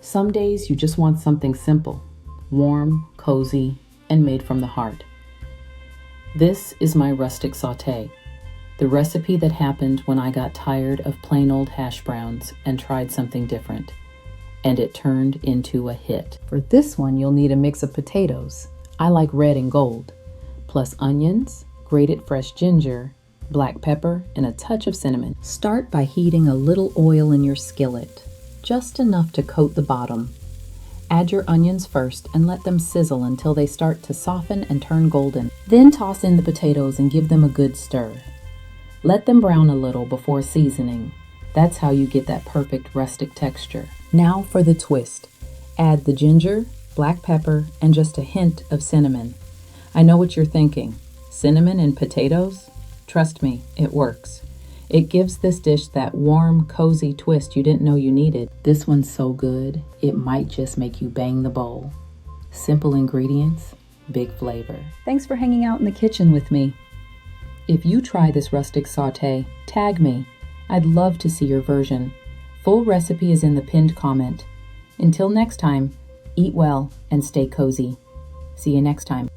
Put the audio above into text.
Some days you just want something simple, warm, cozy, and made from the heart. This is my rustic sauté, the recipe that happened when I got tired of plain old hash browns and tried something different. And it turned into a hit. For this one, you'll need a mix of potatoes. I like red and gold, plus onions, grated fresh ginger, black pepper, and a touch of cinnamon. Start by heating a little oil in your skillet, just enough to coat the bottom. Add your onions first and let them sizzle until they start to soften and turn golden. Then toss in the potatoes and give them a good stir. Let them brown a little before seasoning. That's how you get that perfect rustic texture. Now for the twist. Add the ginger, black pepper, and just a hint of cinnamon. I know what you're thinking. Cinnamon and potatoes? Trust me, it works. It gives this dish that warm, cozy twist you didn't know you needed. This one's so good, it might just make you bang the bowl. Simple ingredients, big flavor. Thanks for hanging out in the kitchen with me. If you try this rustic sauté, tag me. I'd love to see your version. Full recipe is in the pinned comment. Until next time, eat well and stay cozy. See you next time.